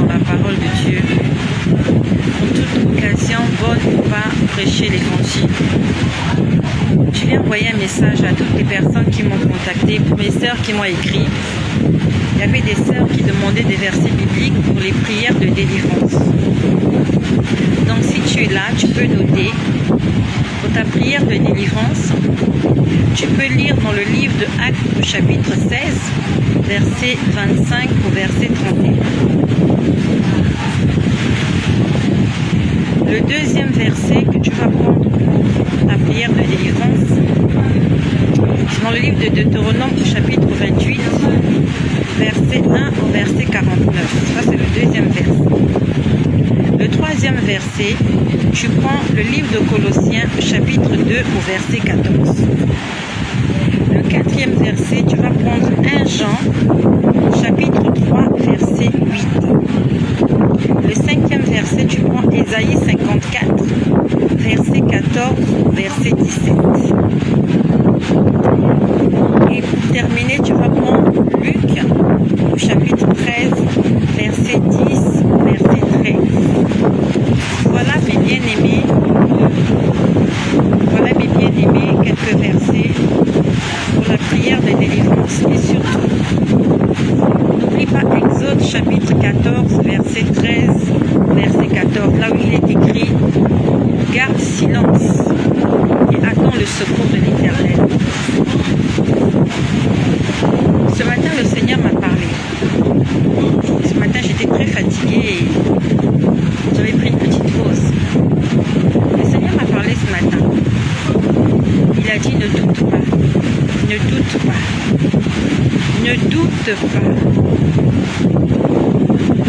dans la parole de Dieu. En toute occasion, bonne ou pas, prêcher l'évangile. Je vais envoyer un message à toutes les personnes qui m'ont contacté, pour mes sœurs qui m'ont écrit. Il y avait des sœurs qui demandaient des versets bibliques pour les prières de délivrance. Donc si tu es là, tu peux noter. Pour ta prière de délivrance, tu peux lire dans le livre de Actes au chapitre 16, verset 25 au verset 31. Le deuxième verset que tu vas prendre pour ta prière de délivrance, c'est dans le livre de Deutéronome au chapitre 28, verset 1 au verset 49. Ça, c'est le deuxième verset. Le troisième verset, tu prends le livre de Colossiens, chapitre 2, au verset 14. Le quatrième verset, tu vas prendre 1 Jean, chapitre 3, verset 8. Le cinquième verset, tu prends Ésaïe 54, verset 14, verset 17. Et pour terminer, tu vas prendre Luc, au chapitre 13, verset 10, verset 13. Voilà mes bien-aimés, quelques versets pour la prière de délivrance. Et surtout, n'oublie pas Exode chapitre 14, verset 13, verset 14, là où il est écrit « Garde silence et attends le secours de l'Éternel ». Ce matin, le Seigneur m'a parlé. Ce matin, j'étais très fatiguée et j'avais pris une petite pause. Le Seigneur m'a parlé ce matin. Il a dit, ne doute pas, ne doute pas, ne doute pas.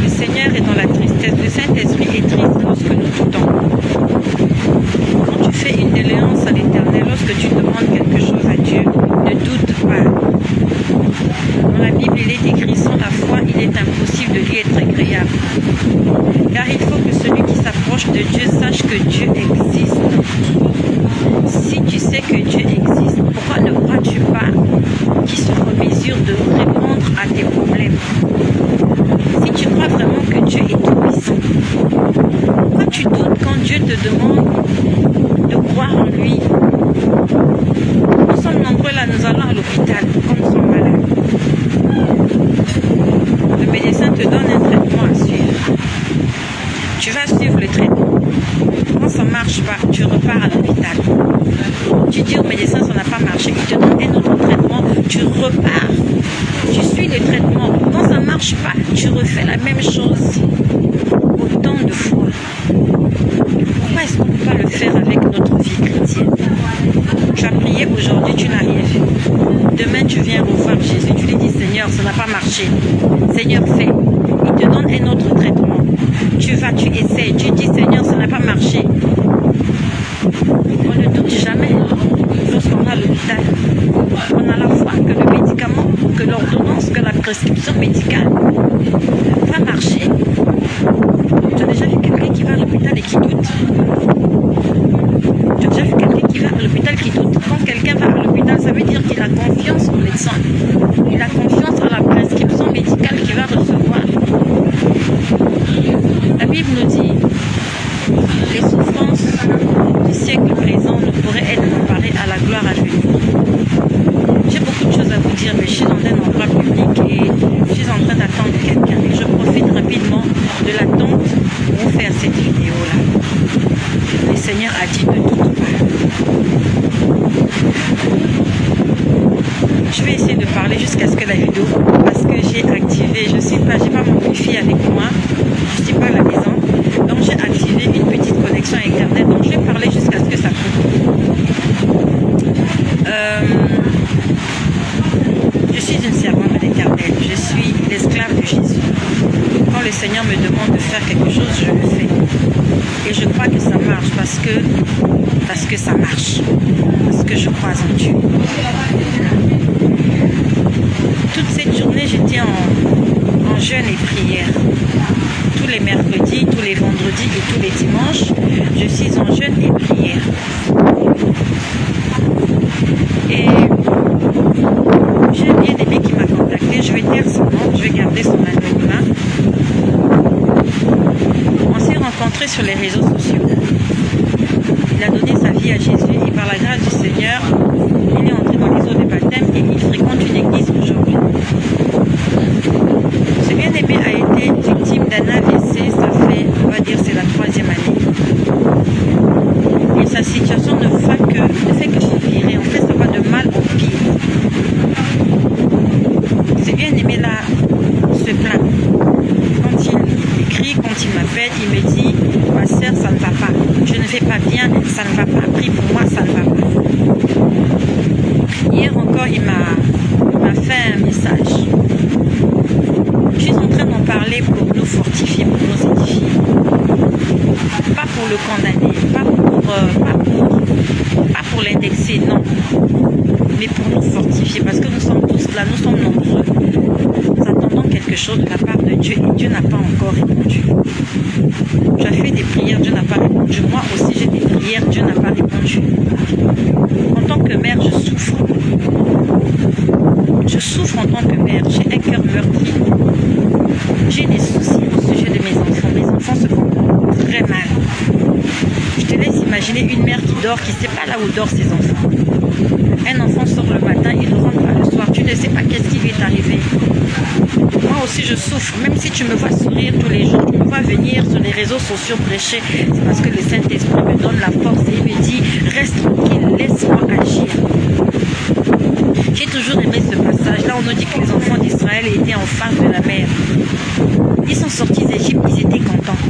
Le Seigneur est dans la tristesse, le Saint-Esprit est triste lorsque nous doutons. Quand tu fais une déléance à l'Éternel, lorsque tu demandes quelque chose à Dieu, ne doute pas. Dans la Bible, il est écrit, sans la foi, il est impossible de lui être agréable. Car il faut que celui qui s'approche de Dieu sache que Dieu existe. Si tu sais que Dieu existe, pourquoi ne crois-tu pas qu'il soit en mesure de répondre à tes problèmes? Si tu crois vraiment que Dieu est tout-puissant, pourquoi tu doutes quand Dieu te demande de croire en lui? Nous sommes nombreux là, nous allons à l'hôpital quand nous sommes malades. Le médecin te donne un traitement à suivre. Tu vas suivre le traitement. Quand ça ne marche pas, tu repars à l'hôpital. Tu dis au médecin, ça n'a pas marché, il te donne un autre traitement, tu repars. Tu suis le traitement. Quand ça ne marche pas, tu refais la même chose. Autant de fois. Pourquoi est-ce qu'on ne peut pas le faire avec notre vie chrétienne? Tu as prié aujourd'hui, tu n'as rien fait. Demain, tu viens revoir Jésus, tu lui dis, Seigneur, ça n'a pas marché. Seigneur, fais. Il te donne un autre traitement. Tu vas, tu essaies, tu dis, Seigneur, ça n'a pas marché. On ne doute jamais lorsqu'on a l'hôpital. On a la foi que le médicament, que l'ordonnance, que la prescription médicale va marcher. Tu as déjà vu quelqu'un qui va à l'hôpital et qui doute? Tu as déjà vu quelqu'un qui va à l'hôpital qui doute? Quand quelqu'un va à l'hôpital, ça veut dire qu'il a confiance au médecin. Il a confiance à la prescription médicale qu'il va recevoir. La Bible nous dit, les souffrances du siècle présent ne pourraient être comparées à la gloire à venir. J'ai beaucoup de choses à vous dire, mais je suis dans un endroit public et je suis en train d'attendre quelqu'un. Et je profite rapidement de l'attente pour vous faire cette vidéo-là. Le Seigneur a dit ne doute pas. Je vais essayer de parler jusqu'à ce que la vidéo, parce que j'ai activé, j'ai pas mon wifi avec moi, je ne suis pas à la maison, donc j'ai activé une petite connexion à internet, donc je vais parler jusqu'à ce que ça coupe. Je suis une servante de l'Éternel, je suis l'esclave de Jésus. Quand le Seigneur me demande de faire quelque chose, je le fais. Et je crois que ça marche parce que ça marche, parce que je crois en Dieu. Toute cette journée, j'étais en jeûne et prière. Tous les mercredis, tous les vendredis et tous les dimanches, je suis en jeûne et prière. Et j'ai un bien-aimé qui m'a contacté. Je vais taire son nom, je vais garder son anonymat. sur les réseaux sociaux. Il a donné sa vie à Jésus et par la grâce du Seigneur, il est entré dans les eaux de baptême et il fréquente une église aujourd'hui. Ce bien-aimé a été victime d'un AVC, ça fait, on va dire, c'est la 3e année. Et sa situation ne fait que s'empirer. En fait, ça va de mal en pire. Ce bien-aimé-là se plaint. Quand il écrit, quand il m'appelle, il me dit, ma soeur, ça ne va pas. Je ne vais pas bien, ça ne va pas. Prie pour moi, ça ne va pas. Hier encore, il m'a fait un message. Je suis en train d'en parler pour nous fortifier, pour nous édifier. Pas pour le condamner, pas pour l'indexer, non. Mais pour nous fortifier, parce que nous sommes tous là, nous sommes nombreux. Nous attendons quelque chose de la part de Dieu et Dieu n'a pas encore répondu. Tu as fait des prières, Dieu n'a pas répondu. Moi aussi j'ai des prières, Dieu n'a pas répondu. En tant que mère, je souffre. Je souffre en tant que mère, j'ai un cœur meurtri. J'ai des soucis au sujet de mes enfants. Mes enfants se comportent très mal. Je te laisse imaginer une mère qui dort, qui ne sait pas là où dorment ses enfants. Un enfant sort le matin, il ne rentre pas le soir. Tu ne sais pas qu'est-ce qui lui est arrivé. Moi aussi je souffre. Même si tu me vois sourire tous les jours, tu me vois venir sur les réseaux sociaux prêcher, c'est parce que le Saint-Esprit me donne la force et il me dit, reste tranquille, laisse-moi agir. J'ai toujours aimé ce passage. Là, on nous dit que les enfants d'Israël étaient en face de la mer. Ils sont sortis d'Égypte, ils étaient contents.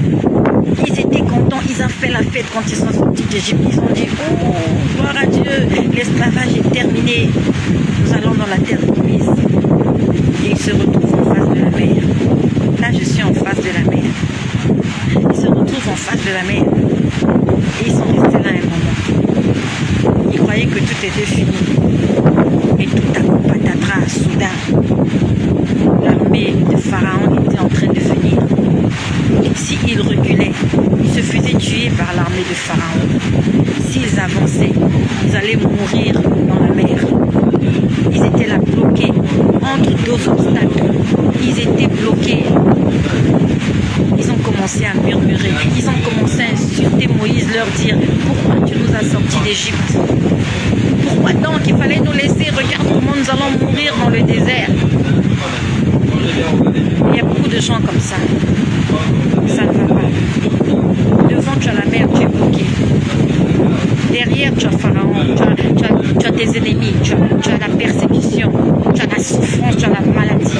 Ils étaient contents, ils ont fait la fête quand ils sont sortis d'Égypte. Ils ont dit, oh, gloire à Dieu, l'esclavage est terminé. Nous allons dans la terre promise. Et ils se retrouvent en face de la mer. Là, je suis en face de la mer. Ils se retrouvent en face de la mer. Et ils sont restés là un moment. Ils croyaient que tout était fini. Et tout à coup, patatras, soudain, l'armée de Pharaon était en train de venir. S'ils reculaient, ils se faisaient tuer par l'armée de Pharaon. S'ils avançaient, ils allaient mourir dans la mer. Ils étaient là bloqués entre deux obstacles. Ils étaient bloqués. Ils ont commencé à murmurer. Ils ont commencé à insulter Moïse, leur dire, pourquoi tu nous as sortis d'Égypte? Pourquoi donc il fallait nous laisser? Regarde comment nous allons mourir dans le désert. Il y a beaucoup de gens comme ça. Ça ne va pas. Devant, tu as la mer, tu es bloqué. Derrière, tu as Pharaon, tu as tes ennemis, tu as la persécution, tu as la souffrance, tu as la maladie.